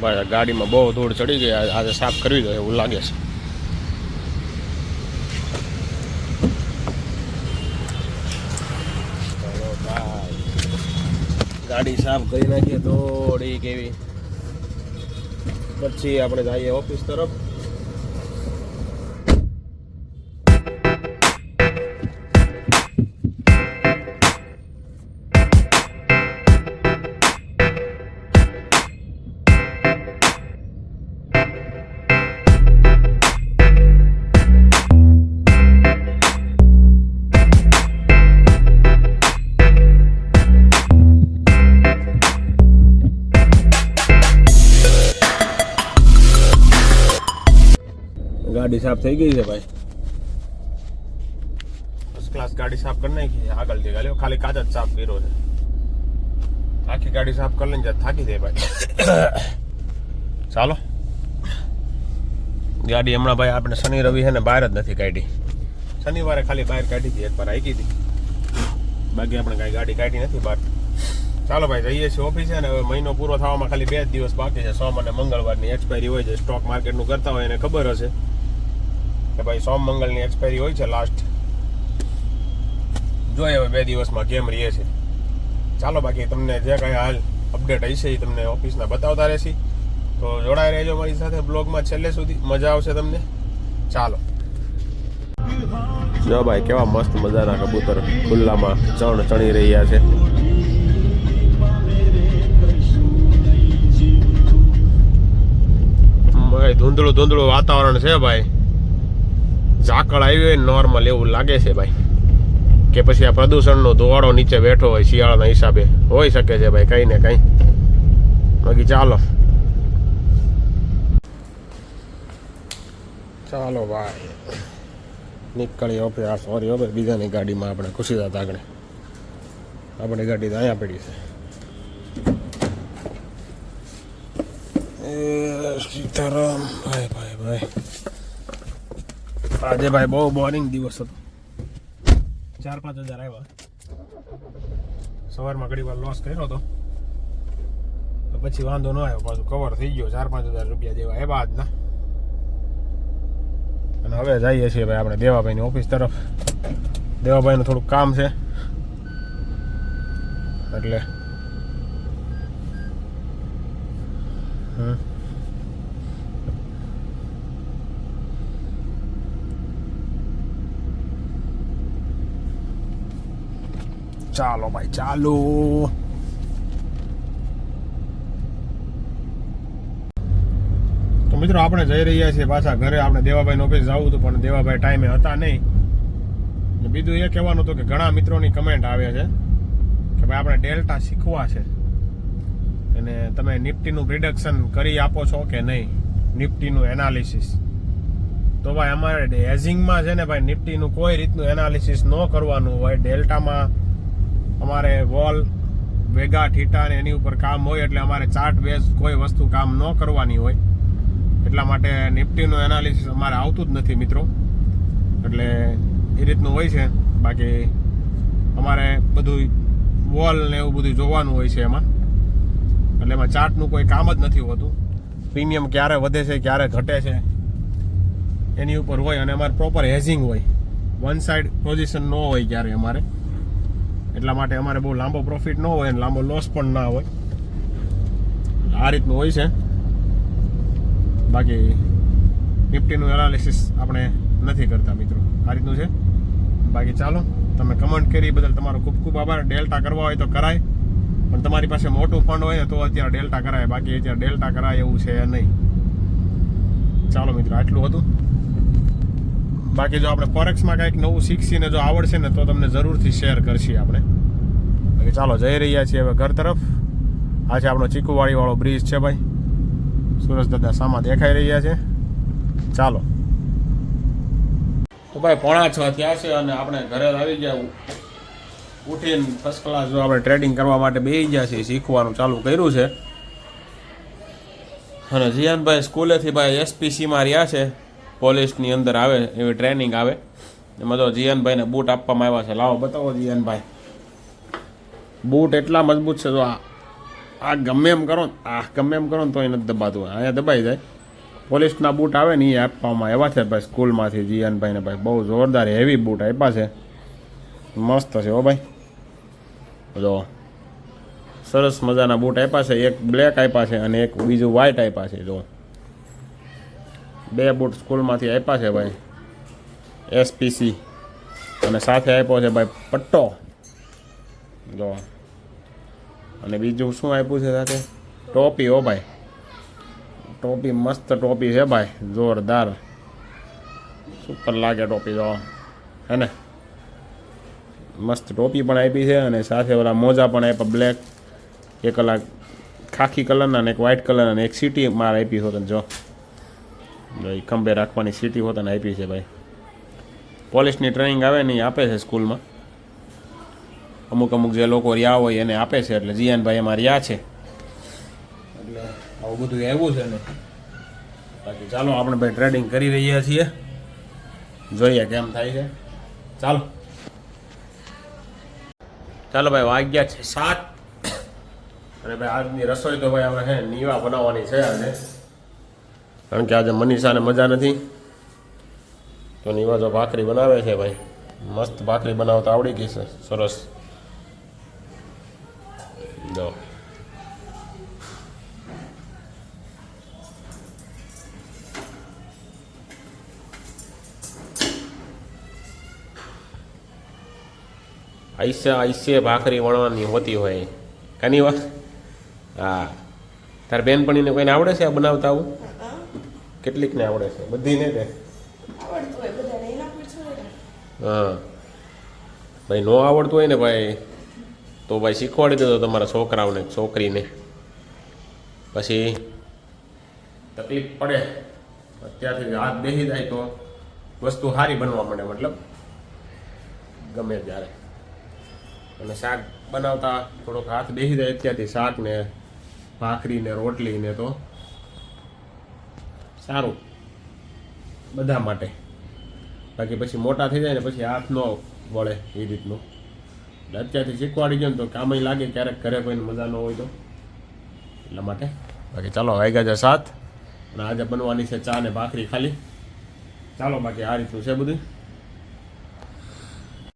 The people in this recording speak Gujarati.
ભાઈ ગાડીમાં બહુ ધૂળ ચડી ગઈ, આજે સાફ કરવી દો એવું લાગે છે. ચલો ભાઈ ગાડી સાફ કરી નાખીએ થોડી કેવી, પછી આપણે જઈએ ઓફિસ તરફ. ગાડી સાફ થઈ ગઈ છે ભાઈ, ફર્સ્ટ ક્લાસ ગાડી સાફ કરી નાખી. આગળથી ગાલ્યો ખાલી કાચ જ સાફ કર્યો છે, આખી ગાડી સાફ કરી લઈને થાકી જાય ભાઈ. ચાલો ગાડી હમણાં ભાઈ આપણે શનિ રવિ છે ને બહાર જ નથી કાઢી. શનિવારે ખાલી બહાર કાઢી હતી, એક વાર આવી હતી, બાકી આપણે કાંઈ ગાડી કાઢી નથી બહાર. ચાલો ભાઈ જઈએ છીએ ઓફિસે. અને હવે મહિનો પૂરો થવામાં ખાલી 2 જ દિવસ બાકી છે. સોમ અને મંગળવારની એક્સપાયરી હોય છે. સ્ટોક માર્કેટનું કરતા હોય એને ખબર હશે કે ભાઈ સોમ મંગળની એક્સપાયરી હોય છે લાસ્ટ. જોઈએ હવે 2 દિવસમાં કેમ રહીએ છે. ચાલો બાકી તમને જે કાંઈ હાલ અપડેટ હશે એ તમને ઓફિસના બતાવતા રહેશે. તો જોડાઈ રહેજો મારી સાથે બ્લોગમાં છેલ્લે સુધી, મજા આવશે તમને. ચાલો જો ભાઈ કેવા મસ્ત મજાના કબૂતર ખુલ્લામાં ચણી રહ્યા છે. ભાઈ ધૂંધળું વાતાવરણ છે ભાઈ, ઝાકળ આવી હોય નોર્મલ એવું લાગે છે ભાઈ, કે પછી આ પ્રદૂષણનો ધુવાડો નીચે બેઠો હોય શિયાળાના હિસાબે હોઈ શકે છે ભાઈ, કંઈ ને કંઈ. બાકી ચાલો ભાઈ નીકળી ઓફિસ. આ સોરી હવે બીજાની ગાડીમાં આપણે ખુશી હતા આગળ, આપણી ગાડી તો અહીંયા પડી છે. સીતારામ ભાઈ ભાઈ ભાઈ આજે ભાઈ બહુ બોરિંગ દિવસ હતો. 4-5 હજાર આવ્યા સવારમાં, ઘડી વાર લોસ કર્યો હતો તો પછી વાંધો ન આવ્યો, પાછું કવર થઈ ગયો. 4-5 હજાર રૂપિયા જેવા આવ્યા આજના. અને હવે જઈએ છીએ ભાઈ આપણે દેવાભાઈની ઓફિસ તરફ. દેવાભાઈનું થોડુંક કામ છે એટલે ચાલો ભાઈ ચાલો. તો મિત્રો આપણે જઈ રહ્યા છીએ પાછા ઘરે. આપણે દેવાભાઈ ઓફિસ જવું હતું પણ દેવાભાઈ ટાઈમે હતા નહીં. બીજું એ કહેવાનું હતું કે ઘણા મિત્રોની કમેન્ટ આવે છે કે ભાઈ આપણે ડેલ્ટા શીખવા છે અને તમે નિફ્ટીનું પ્રિડક્શન કરી આપો છો કે નહીં, નિફ્ટીનું એનાલિસિસ. તો ભાઈ અમારે હેઝિંગમાં છે ને ભાઈ નિફ્ટીનું કોઈ રીતનું એનાલિસિસ ન કરવાનું હોય. ડેલ્ટામાં અમારે વોલ વેગા થીટા ને એની ઉપર કામ હોય, એટલે અમારે ચાર્ટ બેઝ કોઈ વસ્તુ કામ ન કરવાની હોય. એટલા માટે નિફ્ટીનું એનાલિસિસ અમારે આવતું જ નથી મિત્રો, એટલે એ રીતનું હોય છે. બાકી અમારે બધું વોલ ને એવું બધું જોવાનું હોય છે એમાં, એટલે એમાં ચાર્ટનું કોઈ કામ જ નથી હોતું. પ્રીમિયમ ક્યારે વધે છે ક્યારે ઘટે છે એની ઉપર હોય, અને અમારે પ્રોપર હેઝિંગ હોય, વન સાઈડ પોઝિશન ન હોય ક્યારે અમારે. એટલા માટે અમારે બહુ લાંબો પ્રોફિટ ન હોય અને લાંબો લોસ પણ ના હોય. આ રીતનું હોય છે. બાકી નિફ્ટીનું એનાલિસિસ આપણે નથી કરતા મિત્રો, આ રીતનું છે. બાકી ચાલો, તમે કમેન્ટ કરી બદલ તમારો ખૂબ ખૂબ આભાર. ડેલ્ટા કરવા હોય તો કરાય, પણ તમારી પાસે મોટું ફંડ હોય ને તો અત્યારે ડેલ્ટા કરાય, બાકી અત્યારે ડેલ્ટા કરાય એવું છે નહીં. ચાલો મિત્રો આટલું હતું. બાકી જો આપણે ફોરેક્સમાં કંઈક નવું શીખીને જો આવડશે ને તો તમને જરૂરથી શેર કરશી આપણે. બાકી ચાલો જઈ રહ્યા છીએ હવે ઘર તરફ. આ છે આપણો ચીકુવાડીવાળો બ્રિજ છે ભાઈ, સુરજ દાદા સામા દેખાઈ રહ્યા છે. ચાલો તો ભાઈ 5:45 થયા છે અને આપણે ઘરે આવી ગયા. ઉઠીને ફર્સ્ટ ક્લાસ જો આપણે ટ્રેડિંગ કરવા માટે બેસી ગયા છીએ, શીખવાનું ચાલુ કર્યું છે. અને જીયાનભાઈ સ્કૂલેથી ભાઈ એસપીસીમાં રહ્યા છે, પોલીસની અંદર આવે એવી ટ્રેનિંગ આવે. એમાં તો જીયાનભાઈને બૂટ આપવામાં આવ્યા છે. લાવો બતાવો જીયાનભાઈ, બૂટ એટલા મજબૂત છે. જો આ આ ગમે એમ કરો ને તો એ નથી દબાતું, અહીંયા દબાઈ જાય. પોલીસના બૂટ આવે ને એ આપવામાં આવ્યા છે ભાઈ સ્કૂલમાંથી જીયાનભાઈને. ભાઈ બહુ જોરદાર હેવી બૂટ આપ્યા છે, મસ્ત છે હો ભાઈ. જો સરસ મજાના બૂટ આપ્યા છે, એક બ્લેક આપ્યા છે અને એક બીજું વ્હાઇટ આપ્યા છે. જો 2 બૂટ સ્કૂલમાંથી આપ્યા છે ભાઈ, SPC. અને સાથે આપ્યો છે ભાઈ પટ્ટો. જો અને બીજું શું આપ્યું છે સાથે? ટોપી. હો ભાઈ ટોપી, મસ્ત ટોપી છે ભાઈ, જોરદાર, સુપર લાગે ટોપી. જો હે ને, મસ્ત ટોપી પણ આપી છે અને સાથે ઓલા મોજા પણ આપ્યા બ્લેક, એક ઓલા ખાખી કલરના અને એક વ્હાઇટ કલરના અને એક સીટી માર આપી હોત. જો એ ખંભે રાખવાની સીટી હોત ને આપી છે ભાઈ. પોલીસની ટ્રેનિંગ આવે ને એ આપે છે સ્કૂલમાં, અમુક જે લોકો રહ્યા હોય એને આપે છે. એટલે જીયાનભાઈ એમાં રહ્યા છે, એટલે આવું બધું આવ્યું છે ને. બાકી ચાલો આપણે ભાઈ ટ્રેડિંગ કરી રહ્યા છીએ, જોઈએ કેમ થાય છે. ચાલો ભાઈ, વાગ્યા છે 7 અને ભાઈ આજની રસોઈ તો ભાઈ આપણે નીવા બનાવવાની છે આજે, કારણ કે આજે મનીષાને મજા નથી. તો નીવા જો ભાખરી બનાવે છે ભાઈ, મસ્ત ભાખરી બનાવતા આવડી ગઈ છે, સરસ. જો ऐसे भाखरी वणવાની હોતી હોય કાની વાત. હા, તાર બેનપણીને કોઈને આવડે છે આ બનાવતા? આવું કેટલીકને આવડે છે, બધી ને તે હા ભાઈ. ન આવડતું હોય ને ભાઈ તો ભાઈ શીખવાડી દેજો તમારા છોકરાઓને છોકરીને, પછી તકલીફ પડે. અત્યારથી હાથ બેસી જાય તો વસ્તુ સારી બનવા માંડે, મતલબ ગમે ત્યારે. અને શાક બનાવતા થોડોક હાથ બેસી જાય અત્યારથી, શાક ને ભાખરી ને રોટલી ને, તો સારું બધા માટે. બાકી પછી મોટા થઈ જાય ને પછી હાથ ન વળે એ રીતનું. એટલે અત્યારથી શીખવાડી ગયો ને તો કામ લાગે ક્યારેક, ઘરે કોઈને મજા ન હોય તો, એટલા માટે. બાકી ચાલો, વાગ્યા છે 7 અને આજે બનવાની છે ચા ને ભાખરી ખાલી. ચાલો બાકી આ રીતનું છે બધું.